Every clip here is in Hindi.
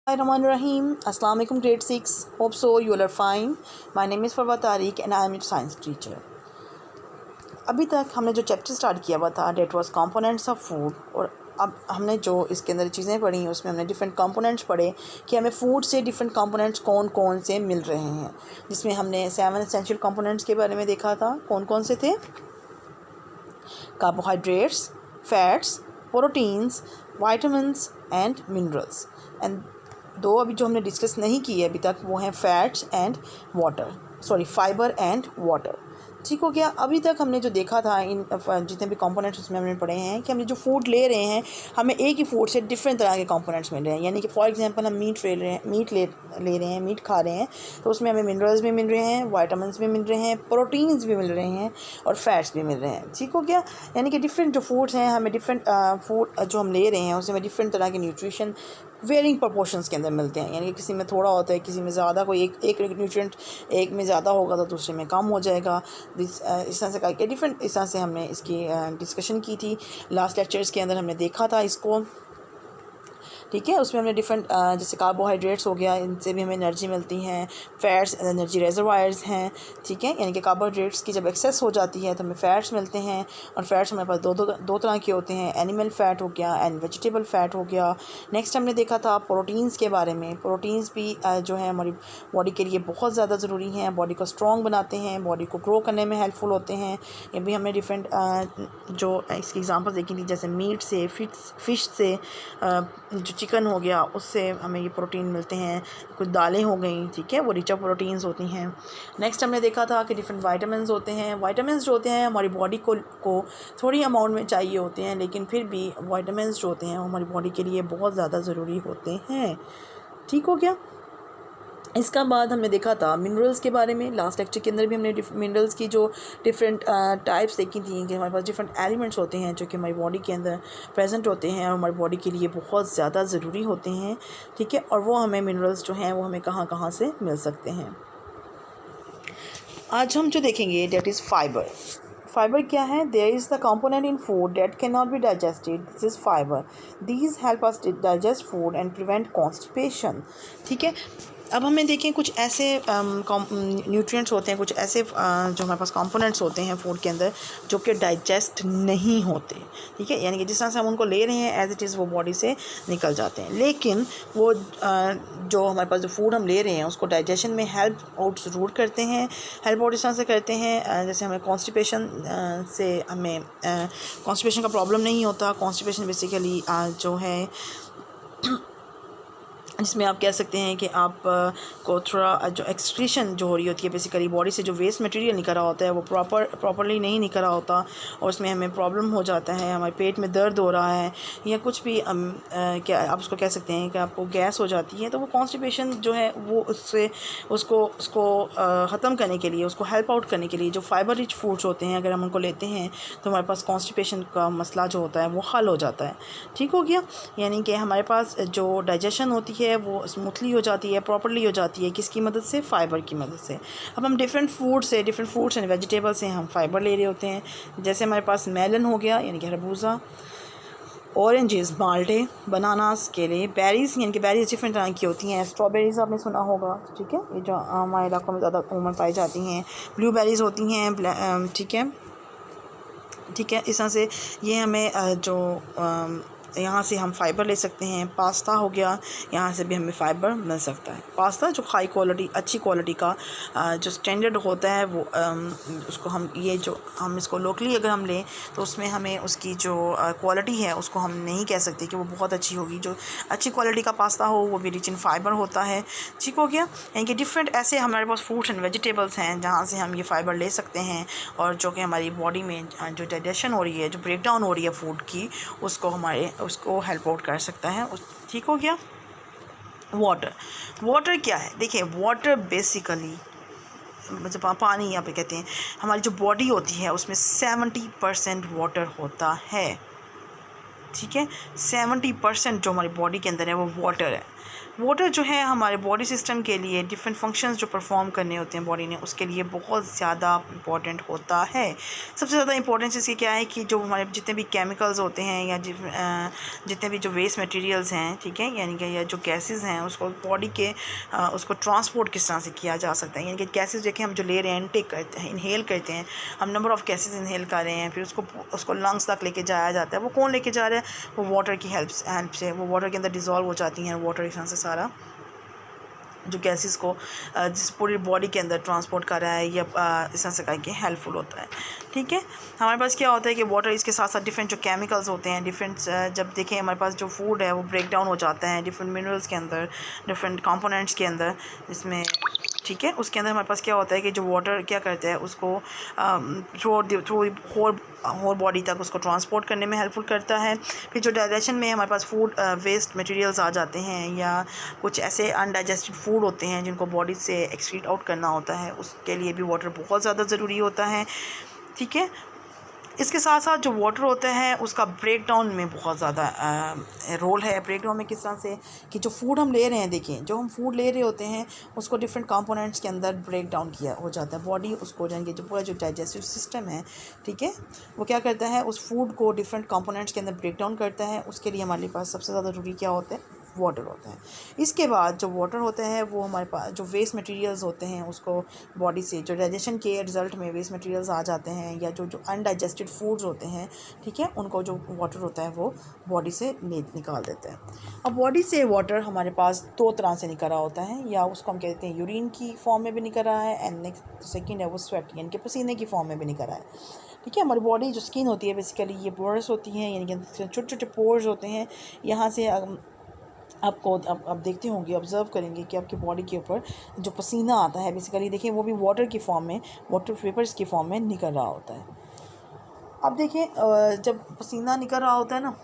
Rahim. Assalamu alaikum grade 6. Hope so you all are fine. My name is Farwa Tariq and I am your science teacher. अभी तक हमने जो चैप्टर स्टार्ट किया हुआ था that was components of food, और अब हमने जो इसके अंदर चीज़ें पढ़ी उसमें हमने डिफरेंट कंपोनेंट्स पढ़े कि हमें फूड से डिफरेंट कंपोनेंट्स कौन कौन से मिल रहे हैं, जिसमें हमने 7 एसेंशियल कंपोनेंट्स के बारे में देखा था। कौन कौन से थे? Carbohydrates, fats, proteins, vitamins and minerals. And दो अभी जो हमने डिस्कस नहीं की है अभी तक वो हैं fats and water, fibre and water. ठीक हो गया। अभी तक हमने जो देखा था इन जितने भी कंपोनेंट्स उसमें हमने पढ़े हैं कि हमने जो फूड ले रहे हैं हमें एक ही फूड से डिफरेंट तरह के कंपोनेंट्स मिल रहे हैं। यानी कि फॉर एग्जांपल हम मीट ले रहे हैं, मीट खा रहे हैं, तो उसमें हमें मिनरल्स भी मिल रहे हैं, वाइटामिन्स भी मिल रहे हैं, प्रोटीन्स भी मिल रहे हैं और फैट्स भी मिल रहे हैं। ठीक हो गया। यानी कि डिफरेंट जो फूड्स हैं हमें डिफरेंट फूड जो हम ले रहे हैं उसमें डिफरेंट तरह के न्यूट्रिशन वेरिंग प्रोपोर्शंस के अंदर मिलते हैं। यानी कि किसी में थोड़ा होता है, किसी में ज़्यादा, कोई एक न्यूट्रिएंट एक में ज़्यादा होगा तो दूसरे में कम हो जाएगा। इस तरह से करके डिफरेंट इस तरह से हमने इसकी डिस्कशन की थी लास्ट लेक्चर्स के अंदर, हमने देखा था इसको। ठीक है। उसमें हमने डिफरेंट जैसे कार्बोहाइड्रेट्स हो गया, इनसे भी हमें एनर्जी मिलती हैं। फैट्स एनर्जी रेजर्वायर्स हैं। ठीक है। यानी कि कार्बोहाइड्रेट्स की जब एक्सेस हो जाती है तो हमें फ़ैट्स मिलते हैं, और फैट्स हमारे पास दो तरह के होते हैं, एनिमल फ़ैट हो गया एंड वेजिटेबल फ़ैट हो गया। नेक्स्ट हमने देखा था प्रोटीन्स के बारे में। प्रोटीन्स भी जो है हमारी बॉडी के लिए बहुत ज़्यादा ज़रूरी हैं, बॉडी को स्ट्रॉन्ग बनाते हैं, बॉडी को ग्रो करने में हेल्पफुल होते हैं। ये भी हमने डिफरेंट जो इसकी एग्जांपल्स देखी थी, जैसे मीट से, फ़िश से, जो चिकन हो गया उससे हमें ये प्रोटीन मिलते हैं। कुछ दालें हो गई, ठीक है, वो रिच प्रोटीन्स होती हैं। नेक्स्ट हमने देखा था कि डिफरेंट वाइटामिन्स होते हैं। वाइटामिन्स जो होते हैं हमारी बॉडी को थोड़ी अमाउंट में चाहिए होते हैं, लेकिन फिर भी वाइटामिन्स जो होते हैं वो हमारी बॉडी के लिए बहुत ज़्यादा ज़रूरी होते हैं। ठीक हो गया। इसका बाद हमने देखा था मिनरल्स के बारे में। लास्ट लेक्चर के अंदर भी हमने मिनरल्स की जो डिफरेंट टाइप्स देखी थी कि हमारे पास डिफरेंट एलिमेंट्स होते हैं जो कि हमारी बॉडी के अंदर प्रेजेंट होते हैं और हमारी बॉडी के लिए बहुत ज़्यादा ज़रूरी होते हैं। ठीक है। और वो हमें मिनरल्स जो हैं वो हमें कहाँ कहाँ से मिल सकते हैं। आज हम जो देखेंगे डेट इज़ फाइबर। फाइबर क्या है? There is the component in food that can not be digested, this is fibre. These help us digest food and prevent constipation. ठीक है। अब हमें देखें कुछ ऐसे न्यूट्रिएंट्स होते हैं, कुछ ऐसे जो हमारे पास कंपोनेंट्स होते हैं फूड के अंदर जो कि डाइजेस्ट नहीं होते। ठीक है। यानी कि जिस तरह से हम उनको ले रहे हैं एज इट इज़ वो बॉडी से निकल जाते हैं, लेकिन वो जो हमारे पास जो फूड हम ले रहे हैं उसको डाइजेशन में हेल्प आउट ज़रूर करते हैं। हेल्प आउट इस तरह से करते हैं जैसे हमें कॉन्स्टिपेशन से हमें कॉन्स्टिपेशन का प्रॉब्लम नहीं होता। कॉन्स्टिपेशन बेसिकली जो है जिसमें आप कह सकते हैं कि आप को थोड़ा जो एक्सक्रीशन जो हो रही होती है बेसिकली बॉडी से, जो वेस्ट मटेरियल निकल रहा होता है वो प्रॉपर्ली नहीं निकल रहा होता और उसमें हमें प्रॉब्लम हो जाता है, हमारे पेट में दर्द हो रहा है या कुछ भी क्या आप उसको कह सकते हैं कि आपको गैस हो जाती है, तो वो कॉन्स्टिपेशन जो है वो उसको ख़त्म करने के लिए, उसको हेल्प आउट करने के लिए जो फाइबर रिच फूड्स होते हैं अगर हम उनको लेते हैं तो हमारे पास कॉन्स्टिपेशन का मसला जो होता है वो हल हो जाता है। ठीक हो गया। यानी कि हमारे पास जो डाइजेशन होती है वो स्मूथली हो जाती है, प्रॉपर्ली हो जाती है। किसकी मदद से? फाइबर की मदद से। अब हम डिफरेंट फ्रूट्स एंड वेजिटेबल से हम फाइबर ले रहे होते हैं। जैसे हमारे पास मेलन हो गया यानी कि खरबूजा, ऑरेंजेस माल्टे, बनानास केले, बेरीज़ यानी कि बेरीज़ डिफरेंट तरह की होती हैं। स्ट्रॉबेरीज़ आपने सुना होगा, ठीक है, ये जो हमारे इलाकों में ज़्यादा उमूमन पाई जाती हैं। ब्लूबेरीज़ होती हैं, ठीक है। ठीक है। इस तरह से ये हमें जो यहाँ से हम फ़ाइबर ले सकते हैं। पास्ता हो गया, यहाँ से भी हमें फ़ाइबर मिल सकता है। पास्ता जो हाई क्वालिटी, अच्छी क्वालिटी का जो स्टैंडर्ड होता है वो उसको हम इसको लोकली अगर हम लें तो उसमें हमें उसकी जो क्वालिटी है उसको हम नहीं कह सकते कि वो बहुत अच्छी होगी। जो अच्छी क्वालिटी का पास्ता हो वो भी रिच इन फाइबर होता है। ठीक हो गया। यानी कि डिफरेंट ऐसे हमारे पास फ्रूट्स एंड वेजिटेबल्स हैं जहाँ से हम ये फ़ाइबर ले सकते हैं और जो कि हमारी बॉडी में जो डाइजेशन हो रही है, जो ब्रेक डाउन हो रही है फूड की, उसको हेल्प आउट कर सकता है। ठीक हो गया। वाटर क्या है? देखिए, वाटर बेसिकली मतलब पानी यहाँ पे कहते हैं। हमारी जो बॉडी होती है उसमें 70% वाटर होता है। ठीक है। 70% जो हमारी बॉडी के अंदर है वो वाटर है। वाटर जो है हमारे बॉडी सिस्टम के लिए डिफरेंट फंक्शंस जो परफॉर्म करने होते हैं बॉडी ने, उसके लिए बहुत ज़्यादा इम्पॉर्टेंट होता है। सबसे ज़्यादा इम्पोर्टेंस इसकी क्या है कि जो हमारे जितने भी केमिकल्स होते हैं या जितने भी जो वेस्ट मटेरियल्स हैं, ठीक है, यानी कि या जो गैसेस हैं उसको बॉडी के उसको ट्रांसपोर्ट किस तरह से किया जा सकता है। यानी कि गैसेस देखें हम जो ले रहे हैं, इनटेक करते हैं, इनहेल करते हैं, हम नंबर ऑफ़ गैसेस इनहेल कर रहे हैं, फिर उसको लंग्स तक लेके जाया जाता है। वो कौन लेके जा रहा है? वो वाटर की हेल्प से वो वाटर के अंदर डिज़ोल्व हो जाती हैं। वाटर इस तरह से सारा जो गैसेस को जिस पूरी बॉडी के अंदर ट्रांसपोर्ट कर रहा है या इस तरह से करके हेल्पफुल होता है। ठीक है, हमारे पास क्या होता है कि वाटर इसके साथ साथ डिफरेंट जो केमिकल्स होते हैं, डिफरेंट जब देखें हमारे पास जो फूड है वो ब्रेक डाउन हो जाता है डिफरेंट मिनरल्स के अंदर, डिफरेंट कंपोनेंट्स के अंदर, इसमें ठीक है, उसके अंदर हमारे पास क्या होता है कि जो वाटर क्या करता है उसको थ्रू होल बॉडी तक उसको ट्रांसपोर्ट करने में हेल्पफुल करता है। फिर जो डाइजेशन में हमारे पास फूड वेस्ट मटेरियल्स आ जाते हैं या कुछ ऐसे अनडाइजेस्टेड फूड होते हैं जिनको बॉडी से एक्सक्रीट आउट करना होता है, उसके लिए भी वाटर बहुत ज़्यादा ज़रूरी होता है। ठीक है, इसके साथ साथ जो वाटर होता है उसका ब्रेक डाउन में बहुत ज़्यादा रोल है। ब्रेक डाउन में किस तरह से कि जो फूड हम ले रहे हैं, देखें जो हम फूड ले रहे होते हैं उसको डिफरेंट कंपोनेंट्स के अंदर ब्रेक डाउन किया हो जाता है। बॉडी उसको जाएंगे जो पूरा जो डाइजेस्टिव सिस्टम है, ठीक है, वो क्या करता है उस फूड को डिफरेंट कंपोनेंट्स के अंदर ब्रेक डाउन करता है। उसके लिए हमारे पास सबसे ज़्यादा ज़रूरी क्या होता है? वाटर होता है। इसके बाद जो वाटर होता है वो हमारे पास जो वेस्ट मटेरियल्स होते हैं उसको बॉडी से जो डाइजेशन के रिज़ल्ट में वेस्ट मटेरियल्स आ जाते हैं या जो अनडाइजेस्टेड फूड्स होते हैं, ठीक है, उनको जो वाटर होता है वो बॉडी से निकाल देता है। अब बॉडी से वाटर हमारे पास दो तरह से निकल रहा होता है, या उसको हम कहते हैं यूरिन की फॉर्म में भी निकल रहा है, एंड नेक्स्ट सेकेंड है वो स्वेट यानी कि पसीने की फॉर्म में भी निकल रहा है। ठीक है, हमारी बॉडी जो स्किन होती है बेसिकली ये पोरस होती हैं, यानी कि छोटे छोटे पोर्स होते हैं। यहाँ से आपको अब देखते होंगे, ऑब्ज़र्व करेंगे कि आपकी बॉडी के ऊपर जो पसीना आता है बेसिकली देखिए वो भी वाटर की फॉर्म में, वाटर वेपर्स की फॉर्म में निकल रहा होता है। अब देखें जब पसीना निकल रहा होता है ना,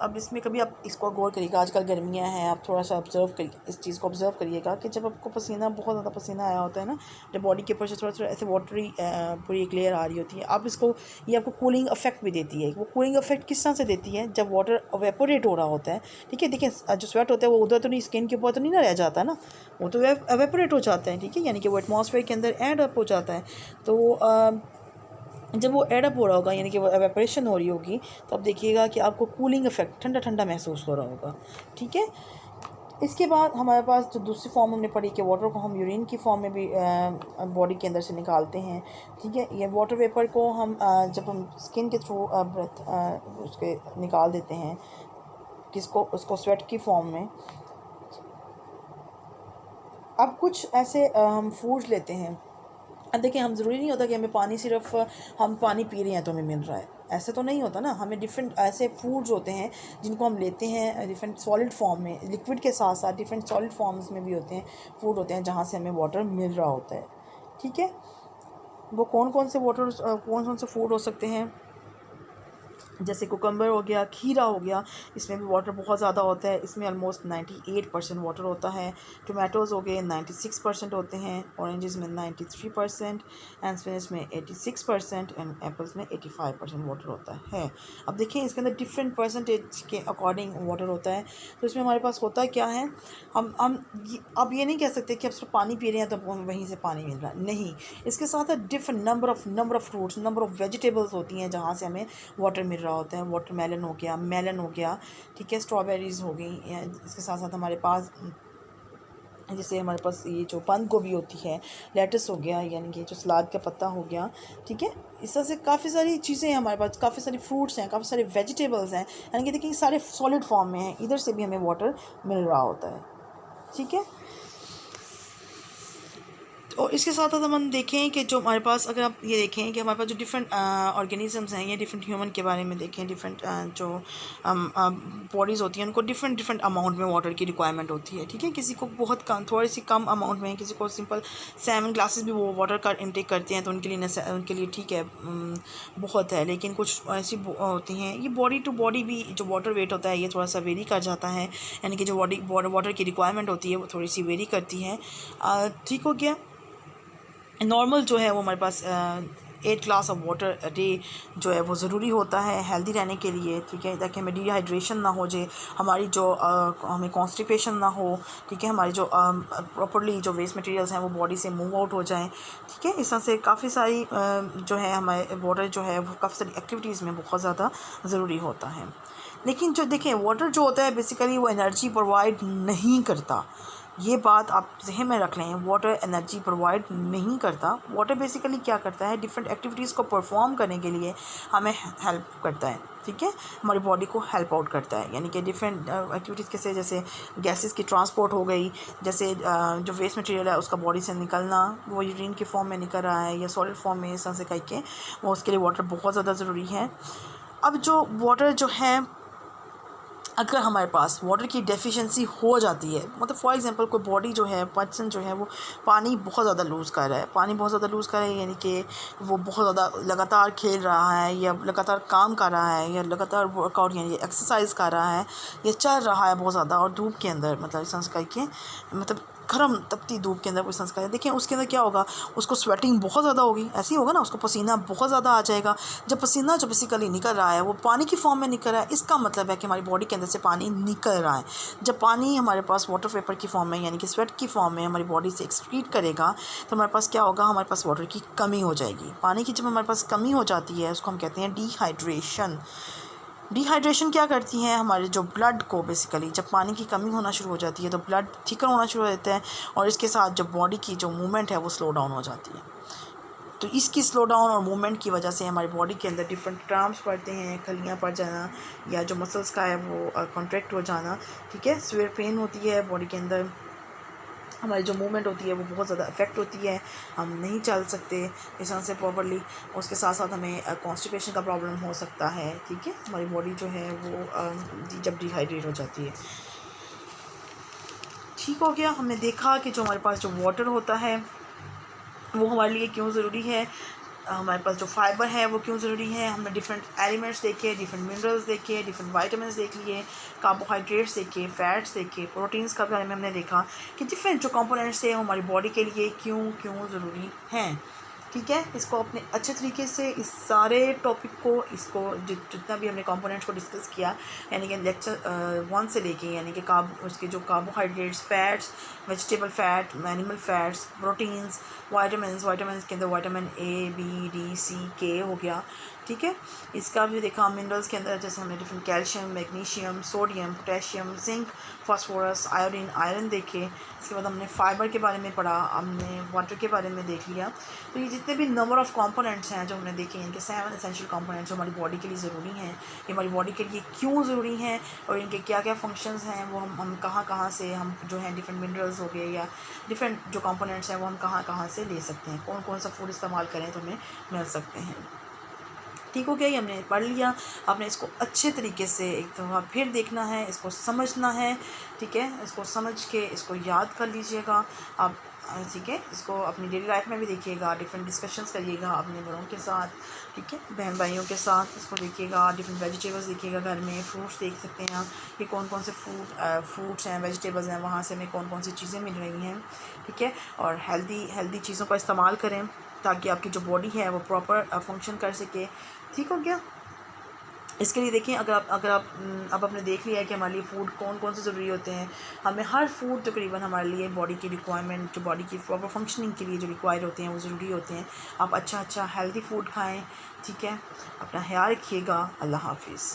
अब इसमें कभी आप इसको गौर करिएगा, आजकल गर्मियाँ हैं, आप थोड़ा सा ऑब्ज़र्व करिए, इस चीज़ को ऑब्ज़र्व करिएगा कि जब आपको पसीना बहुत ज़्यादा पसीना आया होता है ना, जब बॉडी के ऊपर से थोड़ा थोड़ा ऐसे वाटरी पूरी एक लेयर आ रही होती है, अब इसको ये आपको कूलिंग इफेक्ट भी देती है। वो कूलिंग इफेक्ट किस तरह से देती है? जब वाटर एवेपोरेट हो रहा होता है, ठीक है, देखिए जो स्वेट होता है वो उधर तो नहीं, स्किन के ऊपर तो नहीं ना रह जाता ना, वो तो एवेपोरेट हो जाता है, ठीक है, यानी कि वो एटमॉस्फेयर के अंदर एड अप हो जाता है। तो जब वो एडअप हो रहा होगा यानी कि वो एवेपोरेशन हो रही होगी, तो अब देखिएगा कि आपको कूलिंग इफेक्ट ठंडा ठंडा महसूस हो रहा होगा। ठीक है, इसके बाद हमारे पास जो दूसरी फॉर्म हमने पढ़ी कि वाटर को हम यूरिन की फॉर्म में भी बॉडी के अंदर से निकालते हैं। ठीक है, ये वाटर वेपर को हम जब हम स्किन के थ्रू ब्रेथ उसके निकाल देते हैं, किसको? उसको स्वेट की फॉर्म में। अब कुछ ऐसे हम फूड्स लेते हैं। अब देखिए हम ज़रूरी नहीं होता कि हमें पानी सिर्फ हम पानी पी रहे हैं तो हमें मिल रहा है, ऐसे तो नहीं होता ना। हमें डिफरेंट ऐसे फूड्स होते हैं जिनको हम लेते हैं डिफरेंट सॉलिड फॉर्म में, लिक्विड के साथ साथ डिफरेंट सॉलिड फॉर्म्स में भी होते हैं, फूड होते हैं जहाँ से हमें वाटर मिल रहा होता है। ठीक है, वो कौन कौन से फूड हो सकते हैं? जैसे कुकम्बर हो गया, खीरा हो गया, इसमें भी वाटर बहुत ज़्यादा होता है, इसमें ऑलमोस्ट 98% वाटर होता है। टोमेटोज़ हो गए 96% होते हैं, ऑरेंजेस में 93% एंड स्पिनच में 86% एंड एप्पल्स में 85% वाटर होता है। अब देखिए इसके अंदर डिफरेंट परसेंटेज के अकॉर्डिंग वाटर होता है। तो इसमें हमारे पास होता क्या है, हम अब ये नहीं कह सकते कि अब सिर्फ पानी पी रहे हैं तो वहीं से पानी मिल रहा है, नहीं। इसके साथ साथ different number of fruits, number of vegetables होती हैं जहाँ से हमें वाटर मिल रहा होता है। वाटरमेलन हो गया, मेलन हो गया, ठीक है, स्ट्रॉबेरीज़ हो गई। इसके साथ साथ हमारे पास जैसे हमारे पास ये जो बंद गोभी होती है, लेटस हो गया, यानी कि जो सलाद का पत्ता हो गया, ठीक है, इस तरह से काफ़ी सारी चीज़ें हैं हमारे पास, काफ़ी सारी फ्रूट्स हैं, काफ़ी सारे वेजिटेबल्स हैं, यानी कि देखिए सारे सॉलिड फॉर्म में हैं, इधर से भी हमें वाटर मिल रहा होता है। ठीक है, और इसके साथ साथ हम देखें कि जो हमारे पास, अगर आप ये देखें कि हमारे पास जो डिफरेंट ऑर्गेनिजम्स हैं या डिफरेंट ह्यूमन के बारे में देखें, डिफरेंट जो बॉडीज़ होती हैं उनको डिफरेंट अमाउंट में वाटर की रिक्वायरमेंट होती है। ठीक है, किसी को बहुत कम, थोड़ी सी कम अमाउंट में, किसी को सिंपल 7 ग्लासेस भी वो वाटर का इंटेक करते हैं तो उनके लिए ठीक है, बहुत है। लेकिन कुछ ऐसी होती हैं, ये बॉडी टू बॉडी भी जो वाटर वेट होता है ये थोड़ा सा वेरी कर जाता है, यानी कि जो वाटर की रिक्वायरमेंट होती है वो थोड़ी सी वेरी करती है। ठीक हो गया। नॉर्मल जो है वो हमारे पास 8 glass of water a day जो है वो ज़रूरी होता है हेल्दी रहने के लिए, ठीक है, ताकि हमें डिहाइड्रेशन ना हो जाए, हमारी जो हमें कॉन्स्टिपेशन ना हो, ठीक है, हमारी जो प्रॉपर्ली जो वेस्ट मटेरियल्स हैं वो बॉडी से मूव आउट हो जाएं, ठीक है। इस तरह से काफ़ी सारी जो है हमारे वाटर जो है वो काफ़ी सारी एक्टिविटीज़ में बहुत ज़्यादा ज़रूरी होता है। लेकिन जो देखें वाटर जो होता है बेसिकली वो एनर्जी प्रोवाइड नहीं करता, ये बात आप ज़हन में रख लें। वाटर एनर्जी प्रोवाइड नहीं करता। वाटर बेसिकली क्या करता है, डिफरेंट एक्टिविटीज़ को परफॉर्म करने के लिए हमें हेल्प करता है, ठीक है, हमारी बॉडी को हेल्प आउट करता है। यानी कि डिफरेंट एक्टिविटीज़ कैसे, जैसे गैसेस की ट्रांसपोर्ट हो गई, जैसे जो वेस्ट मटेरियल है उसका बॉडी से निकलना, वो यूरिन के फॉर्म में निकल रहा है या सॉलिड फॉर्म में, इस तरह से करके वो उसके लिए वाटर बहुत ज़्यादा ज़रूरी है। अब जो वाटर जो है, अगर हमारे पास वाटर की डेफिशिएंसी हो जाती है, मतलब फॉर एग्जांपल कोई बॉडी जो है, पर्सन जो है वो पानी बहुत ज़्यादा लूज़ कर रहा है, पानी बहुत ज़्यादा लूज़ कर रहा है, यानी कि वो बहुत ज़्यादा लगातार खेल रहा है या लगातार काम कर रहा है या लगातार वर्कआउट यानी एक्सरसाइज कर रहा है या चल रहा है बहुत ज़्यादा और धूप के अंदर, मतलब इस तरह करके, मतलब गर्म तपती धूप के अंदर कोई संस्कार है, देखिए उसके अंदर क्या होगा, उसको स्वेटिंग बहुत ज़्यादा होगी, ऐसे ही होगा ना, उसको पसीना बहुत ज़्यादा आ जाएगा। जब पसीना जो बेसिकली निकल रहा है वो पानी की फॉर्म में निकल रहा है, इसका मतलब है कि हमारी बॉडी के अंदर से पानी निकल रहा है। जब पानी हमारे पास वाटर वेपर की फॉर्म में यानी कि स्वेट की फॉर्म में हमारी बॉडी से एक्सक्रीट करेगा, तो हमारे पास क्या होगा, हमारे पास वाटर की कमी हो जाएगी। पानी की जब हमारे पास कमी हो जाती है उसको हम कहते हैं डिहाइड्रेशन। डिहाइड्रेशन क्या करती है, हमारे जो ब्लड को बेसिकली जब पानी की कमी होना शुरू हो जाती है तो ब्लड थिकर होना शुरू हो जाता है और इसके साथ जो बॉडी की जो मूवमेंट है वो स्लो डाउन हो जाती है। तो इसकी स्लो डाउन और मूवमेंट की वजह से हमारी बॉडी के अंदर डिफरेंट क्राम्प्स पड़ते हैं, खलियाँ पड़ जाना या जो मसल्स का है वो कॉन्ट्रैक्ट हो जाना, ठीक है, सिवियर पेन होती है बॉडी के अंदर, हमारी जो मूवमेंट होती है वो बहुत ज़्यादा इफेक्ट होती है, हम नहीं चल सकते इस तरह से प्रॉपर्ली। उसके साथ साथ हमें कॉन्स्टिपेशन का प्रॉब्लम हो सकता है, ठीक है, हमारी बॉडी जो है वो जब डिहाइड्रेट हो जाती है। ठीक हो गया, हमने देखा कि जो हमारे पास जो वाटर होता है वो हमारे लिए क्यों ज़रूरी है, हमारे पास जो फाइबर है वो क्यों ज़रूरी है, हमने डिफरेंट एलिमेंट्स देखे, डिफरेंट मिनरल्स देखे, डिफरेंट वाइटामिन्स देख लिए, कार्बोहाइड्रेट्स देखे, फैट्स देखे, प्रोटीन्स का बारे में हमने देखा कि डिफरेंट जो कंपोनेंट्स हैं हमारी बॉडी के लिए क्यों क्यों ज़रूरी हैं, ठीक है। इसको अपने अच्छे तरीके से इस सारे टॉपिक को, इसको जितना भी हमने कंपोनेंट्स को डिस्कस किया, यानी कि लेक्चर 1 से लेके, यानी कि उसके जो carbohydrates, fats, vegetable fat, animal fats, proteins, vitamins के अंदर विटामिन ए, बी, डी, सी, के हो गया, ठीक है। इसका भी देखा मिनरल्स के अंदर, जैसे हमने different calcium, magnesium, sodium, potassium, zinc, phosphorus, iron देखे। इसके बाद हमने फाइबर के बारे में पढ़ा, हमने वाटर के बारे में देख लिया। तो ये जितने भी नंबर ऑफ़ कंपोनेंट्स हैं जो हमने देखे, इनके 7 एसेंशियल कंपोनेंट्स जो हमारी बॉडी के लिए ज़रूरी हैं, ये हमारी बॉडी के लिए क्यों ज़रूरी हैं और इनके क्या क्या फंक्शंस हैं, वो हम कहाँ से हम जो हैं डिफरेंट मिनरल्स हो गए या डिफरेंट जो कंपोनेंट्स हैं वो हम कहाँ से ले सकते हैं, कौन कौन सा फूड इस्तेमाल करें तो हमें मिल सकते हैं। ठीक हो गया, ये हमने पढ़ लिया। आपने इसको अच्छे तरीके से एक दफ़ा फिर देखना है, इसको समझना है, ठीक है, इसको समझ के इसको याद कर लीजिएगा आप, ठीक है। इसको अपनी डेली लाइफ में भी देखिएगा, डिफरेंट डिस्कशंस करिएगा अपने बड़ों के साथ, ठीक है, बहन भाइयों के साथ इसको देखिएगा। डिफरेंट वेजिटेबल्स देखिएगा, घर में फ्रूट्स देख सकते हैं आप कि कौन कौन से फ्रूट्स हैं, वेजिटेबल्स हैं, वहाँ से हमें कौन कौन सी चीज़ें मिल रही हैं, ठीक है। और हेल्दी चीज़ों का इस्तेमाल करें ताकि आपकी जो बॉडी है वो प्रॉपर फंक्शन कर सके। ठीक हो गया। इसके लिए देखें, अगर आप अब आपने देख लिया है कि हमारे लिए फ़ूड कौन कौन से ज़रूरी होते हैं, हमें हर फूड तकरीबन हमारे लिए बॉडी की रिक्वायरमेंट, जो बॉडी की प्रॉपर फंक्शनिंग के लिए जो रिक्वायर होते हैं वो ज़रूरी होते हैं। आप अच्छा हेल्दी फूड खाएं, ठीक है। अपना ख्याल रखिएगा। अल्लाह हाफिज़।